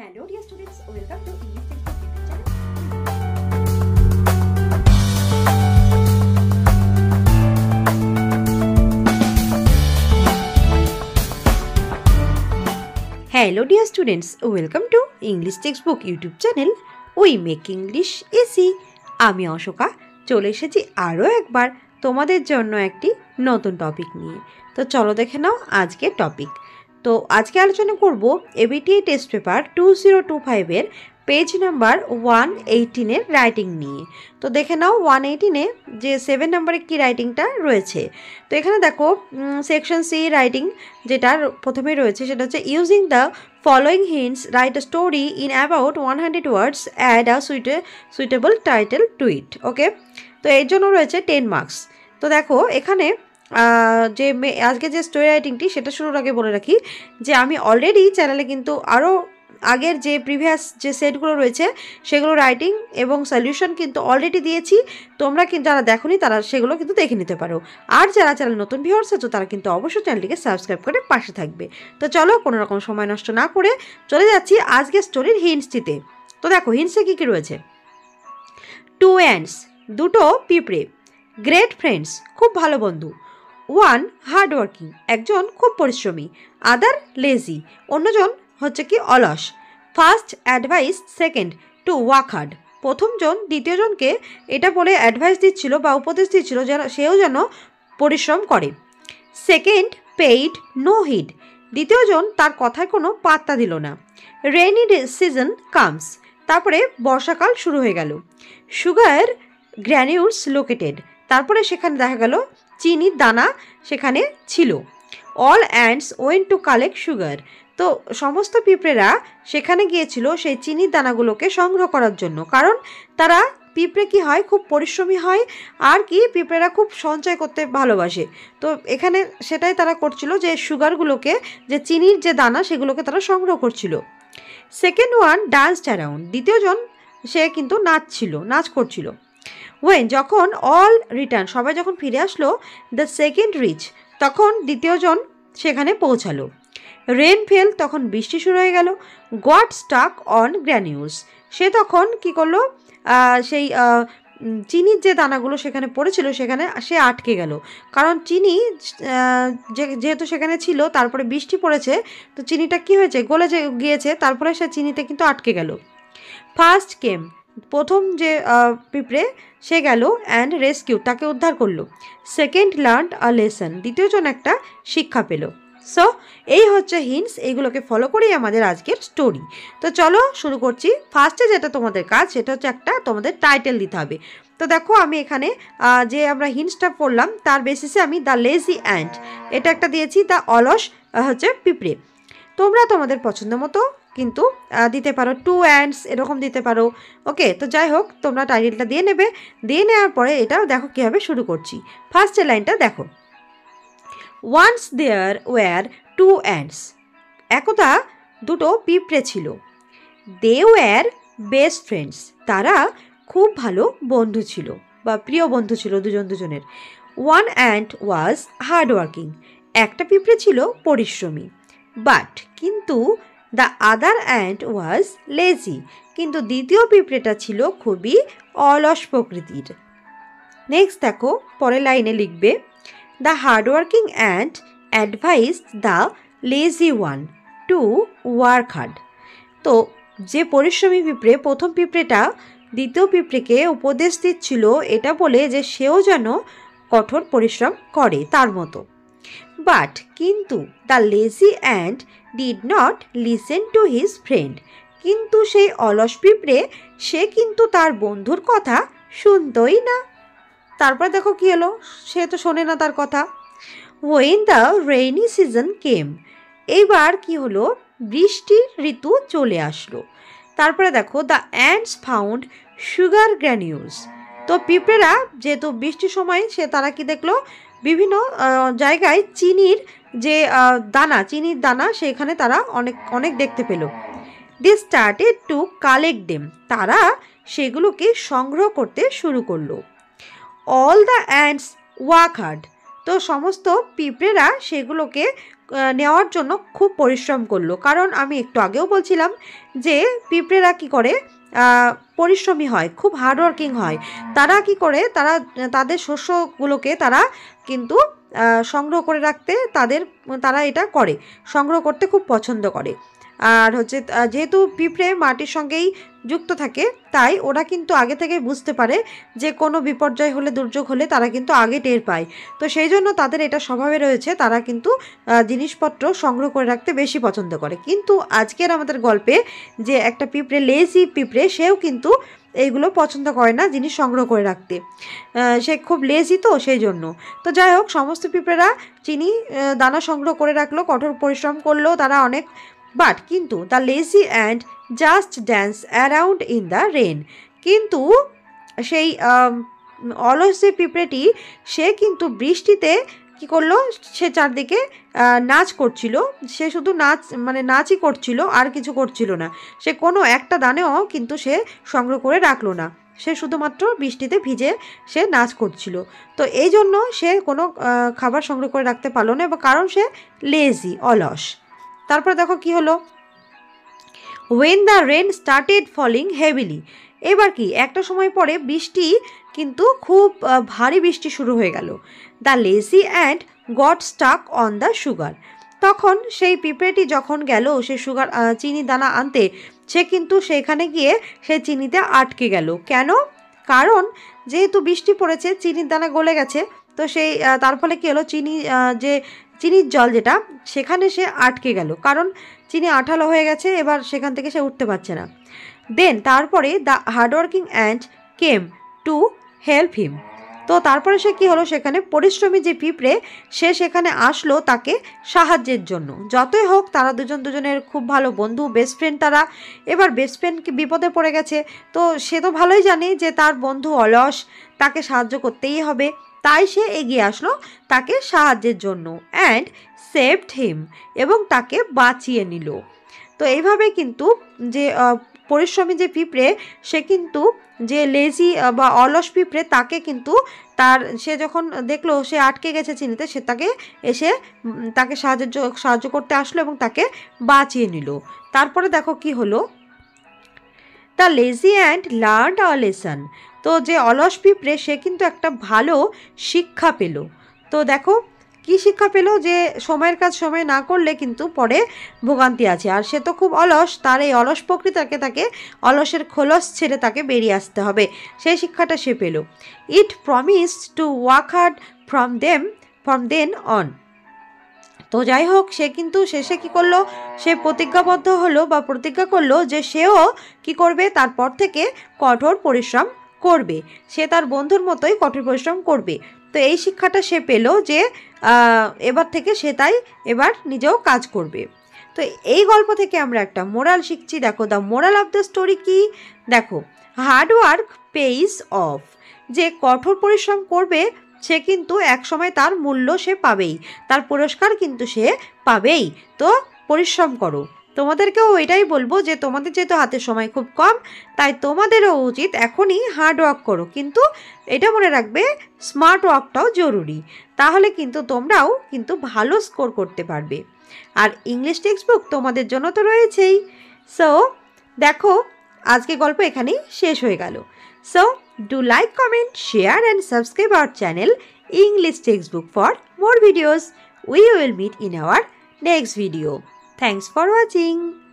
Hello dear students, welcome to English Textbook YouTube channel. Hello dear students, welcome to English Textbook YouTube channel. We make English easy. আমি অশোকা চলে এসেছি আরও একবার তোমাদের জন্য একটি নতুন টপিক নিয়ে। তো চলো দেখে নাও আজকের টপিক। তো আজকে আলোচনা করব এবিটিএ টেস্ট পেপার 2025 এর পেজ নাম্বার 118 এর রাইটিং নিয়ে। তো দেখে নাও 118 এ যে 7 নম্বরে কি রাইটিংটা রয়েছে। তো এখানে দেখো সেকশন সি রাইটিং যেটা প্রথমে রয়েছে সেটা হচ্ছে using the following hints write a story in about 100 words add a suitable title to it. Okay, তো এর জন্য রয়েছে 10 মার্কস। তো দেখো এখানে যে আজকে যে স্টোরি রাইটিংটি সেটা শুরুর আগে বলে রাখি যে আমি অলরেডি চ্যানেলে কিন্তু আরও আগের যে প্রিভিয়াস যে সেটগুলো রয়েছে সেগুলো রাইটিং এবং সলিউশন কিন্তু অলরেডি দিয়েছি। তোমরা কিন্তু যারা দেখোনি তারা সেগুলো কিন্তু দেখে নিতে পারো। আর যারা চ্যানেল নতুন ভিউয়ার্স আছো তারা কিন্তু অবশ্যই চ্যানেলটিকে সাবস্ক্রাইব করে পাশে থাকবে। তো চলো কোনো রকম সময় নষ্ট না করে চলে যাচ্ছি আজকে স্টোরির হিন্টসটিতে। তো দেখো হিন্টসে কী কী রয়েছে। 2 ants, দুটো পিঁপড়ে। গ্রেট ফ্রেন্ডস, খুব ভালো বন্ধু। 1 হার্ড ওয়ার্কিং, একজন খুব পরিশ্রমী। আদার লেজি, অন্যজন হচ্ছে কি অলস। First advice second to work hard, প্রথমজন দ্বিতীয়জনকে এটা বলে অ্যাডভাইস দিচ্ছিল বা উপদেশ দিচ্ছিল যেন সেও যেন পরিশ্রম করে। সেকেন্ড পেইড নো হিড, দ্বিতীয়জন তার কথায় কোনো পাত্তা দিল না। রেইনি সিজন কামস, তারপরে বর্ষাকাল শুরু হয়ে গেল। সুগার গ্র্যানিউলস লোকেটেড, তারপরে সেখানে দেখা গেল চিনির দানা সেখানে ছিল। All ants went to collect sugar, তো সমস্ত পিঁপড়েরা সেখানে গিয়েছিল সেই চিনির দানাগুলোকে সংগ্রহ করার জন্য, কারণ তারা পিঁপড়ে কি হয় খুব পরিশ্রমী হয় আর কি পিঁপড়েরা খুব সঞ্চয় করতে ভালোবাসে। তো এখানে সেটাই তারা করছিল যে সুগারগুলোকে যে চিনির যে দানা সেগুলোকে তারা সংগ্রহ করছিল। সেকেন্ড ওয়ান ডান্সড অ্যারাউন্ড, দ্বিতীয়জন সে কিন্তু নাচ করছিল। ওয়েন, যখন অল রিটার্ন, সবাই যখন ফিরে আসলো, দ্য সেকেন্ড রিচ, তখন দ্বিতীয়জন সেখানে পৌঁছালো। রেন ফেল, তখন বৃষ্টি শুরু হয়ে গেল। গট স্টাক অন গ্র্যানিউলস, সে তখন কি করলো সেই চিনির যে দানাগুলো সেখানে পড়েছিল সেখানে সে আটকে গেল, কারণ চিনি যেহেতু সেখানে ছিল তারপরে বৃষ্টি পড়েছে তো চিনিটা কি হয়েছে গলে গিয়েছে, তারপরে সে চিনিতে কিন্তু আটকে গেল। ফার্স্ট কেম, প্রথম যে পিঁপড়ে সে গেল অ্যান্ড রেস্কিউ, তাকে উদ্ধার করলো। সেকেন্ড লার্নড আ লেসন, দ্বিতীয়জন একটা শিক্ষা পেল। সো এই হচ্ছে হিন্টস, এইগুলোকে ফলো করেই আমাদের আজকের স্টোরি। তো চলো শুরু করছি। ফার্স্টে যেটা তোমাদের কাজ সেটা হচ্ছে একটা তোমাদের টাইটেল দিতে হবে। তো দেখো আমি এখানে যে আমরা হিন্টসটা পড়লাম তার বেসিসে আমি দ্য লেজি অ্যান্ট এটা একটা দিয়েছি, দ্য অলস হচ্ছে পিঁপড়ে। তোমরা তোমাদের পছন্দ মতো কিন্তু দিতে পারো, 2 ants এরকম দিতে পারো। ওকে, তো যাই হোক তোমরা টাইটেলটা দিয়ে নেবে। দিয়ে নেওয়ার পরে এটাও দেখো কীভাবে শুরু করছি। ফার্স্টের লাইনটা দেখো, ওয়ান্স দেয়ার ওয়্যার 2 ants, একদা দুটো পিঁপড়ে ছিল। দে ওয়্যার বেস্ট ফ্রেন্ডস, তারা খুব ভালো বন্ধু ছিল বা প্রিয় বন্ধু ছিল দুজনের। 1 ant ওয়াজ হার্ড ওয়ার্কিং, একটা পিঁপড়ে ছিল পরিশ্রমী। বাট, কিন্তু the other ant was lazy, কিন্তু দ্বিতীয় পিঁপড়েটা ছিল খুবই অলস প্রকৃতির। নেক্সট দেখো পরের লাইনে লিখবে, the hardworking ant advised the lazy one two work hard, তো যে পরিশ্রমী পিঁপড়ে প্রথম পিঁপড়েটা দ্বিতীয় পিঁপড়েকে উপদেশ দিচ্ছিল এটা বলে যে সেও যেন কঠোর পরিশ্রম করে তার মতো। বাট, কিন্তু the lazy ant did not listen to his friend, কিন্তু সেই অলস পিঁপড়ে সে কিন্তু তার বন্ধুর কথা শুনতই না। তারপর দেখো কি হলো, সে তো শোনে না তার কথা। হোয়েন দ্য রেইনি সিজন কেম, এইবার কি হলো বৃষ্টির ঋতু চলে আসলো। তারপরে দেখো the ants found sugar granules, তো পিঁপড়েরা যেহেতু বৃষ্টির সময় তারা কি দেখলো বিভিন্ন জায়গায় চিনির যে চিনির দানা সেখানে তারা অনেক দেখতে পেল। They started to collect them, তারা সেগুলোকে সংগ্রহ করতে শুরু করলো। All the ants work hard, তো সমস্ত পিঁপড়েরা সেগুলোকে নেওয়ার জন্য খুব পরিশ্রম করলো, কারণ আমি একটু আগেও বলছিলাম যে পিঁপড়েরা কী করে পরিশ্রমী হয়, খুব হার্ডওয়ার্কিং হয়। তারা কি করে, তাদের শস্যগুলোকে তারা কিন্তু সংগ্রহ করে রাখতে তারা এটা করে, সংগ্রহ করতে খুব পছন্দ করে। আর হচ্ছে যেহেতু পিঁপড়ে মাটির সঙ্গেই যুক্ত থাকে, তাই ওরা কিন্তু আগে থেকে বুঝতে পারে যে কোনো বিপর্যয় হলে, দুর্যোগ হলে তারা কিন্তু আগে টের পায়। তো সেই জন্য তাদের এটা স্বভাবে রয়েছে, তারা কিন্তু জিনিসপত্র সংগ্রহ করে রাখতে বেশি পছন্দ করে। কিন্তু আজকের আমাদের গল্পে যে একটা পিঁপড়ে, লেজি পিঁপড়ে, সেও কিন্তু এইগুলো পছন্দ করে না জিনিস সংগ্রহ করে রাখতে, সে খুব লেজি তো সেই জন্য। তো যাই হোক, সমস্ত পিঁপড়েরা চিনি দানা সংগ্রহ করে রাখলো, কঠোর পরিশ্রম করলো তারা অনেক, বাট কিন্তু the lazy ant just dance around in the rain. কিন্তু সেই অলস যে পিঁপড়েটি, সে কিন্তু বৃষ্টিতে কি করলো, সে চারদিকে নাচ করছিল। সে শুধু নাচই করছিল, আর কিছু করছিল না। সে কোনো একটা দানেও কিন্তু সে সংগ্রহ করে রাখলো না, সে শুধুমাত্র বৃষ্টিতে ভিজে সে নাচ করছিল। তো এই জন্য সে কোনো খাবার সংগ্রহ করে রাখতে পারলো না, এবং কারণ সে লেজি, অলস। তারপরে দেখো কি হলো, when the rain started falling heavily। এবার কি, একটা সময় পরে বৃষ্টি কিন্তু খুব ভারী বৃষ্টি শুরু হয়ে গেল। The lazy and got Starc on the sugar. তখন সেই পিঁপড়েটি যখন গেল সে চিনি দানা আনতে, সে কিন্তু সেখানে গিয়ে সে চিনিতে আটকে গেল। কেন? কারণ যেহেতু বৃষ্টি পড়েছে, চিনির দানা গলে গেছে। তো সেই তার ফলে কী হলো, যে চিনির জল যেটা, সেখানে সে আটকে গেল, কারণ চিনি আঠালো হয়ে গেছে, এবার সেখান থেকে সে উঠতে পারছে না। দেন তারপরে the hardworking ant came to help him. তো তারপরে সে কী হলো, সেখানে পরিশ্রমী যে পিঁপড়ে, সে সেখানে আসলো তাকে সাহায্যের জন্য। যতই হোক, তারা দুজনের খুব ভালো বন্ধু, বেস্ট ফ্রেন্ড তারা। এবার বেস্ট ফ্রেন্ডকে বিপদে পড়ে গেছে, তো সে তো ভালোই জানে যে তার বন্ধু অলস, তাকে সাহায্য করতেই হবে। তাই সে এগিয়ে আসলো তাকে সাহায্যের জন্য, অ্যান্ড সেভড হিম, এবং তাকে বাঁচিয়ে নিল। তো এইভাবে কিন্তু যে পরিশ্রমী যে পিঁপড়ে, সে কিন্তু যে লেজি বা অলস পিঁপড়ে, তাকে কিন্তু সে যখন দেখলো সে আটকে গেছে চিনিতে, সে তাকে সাহায্য করতে আসলো এবং তাকে বাঁচিয়ে নিল। তারপরে দেখো কি হলো, the lazy and learned a lesson. তো যে অলস পিঁপড়ে, সে কিন্তু একটা ভালো শিক্ষা পেল। তো দেখো কি শিক্ষা পেল, যে সময়ের কাজ সময় না করলে কিন্তু পরে ভোগান্তি আছে। আর সে তো খুব অলস, তার এই অলস প্রকৃতিকে, তাকে অলসের খোলস ছেড়ে তাকে বেরিয়ে আসতে হবে, সেই শিক্ষাটা সে পেল। It promised to work hard from then on. তো যাই হোক, সে কিন্তু শেষে কি করলো, সে প্রতিজ্ঞাবদ্ধ হলো বা প্রতিজ্ঞা করলো যে সেও কি করবে, তারপর থেকে কঠোর পরিশ্রম করবে, সে তার বন্ধুর মতোই কঠোর পরিশ্রম করবে। তো এই শিক্ষাটা সে পেল যে এবার থেকে সে তাই এবার নিজেও কাজ করবে। তো এই গল্প থেকে আমরা একটা মোরাল শিখছি। দেখো, the moral of the story কি, দেখো, হার্ডওয়ার্ক পেইস অফ। যে কঠোর পরিশ্রম করবে, সে কিন্তু একসময় তার মূল্য সে পাবেই, তার পুরস্কার কিন্তু সে পাবেই। তো পরিশ্রম করো। তোমাদেরকেও এটাই বলবো যে তোমাদের যেহেতু হাতে সময় খুব কম, তাই তোমাদেরও উচিত এখনই হার্ড ওয়ার্ক করো, কিন্তু এটা মনে রাখবে স্মার্ট ওয়ার্কটাও জরুরি, তাহলে কিন্তু তোমরাও কিন্তু ভালো স্কোর করতে পারবে। আর ইংলিশ টেক্সট বুক তোমাদের জন্য তো রয়েছেই। সো দেখো, আজকে গল্প এখানেই শেষ হয়ে গেল। So do like, comment, share and subscribe our channel English Textbook for more videos. We will meet in our next video. Thanks for watching.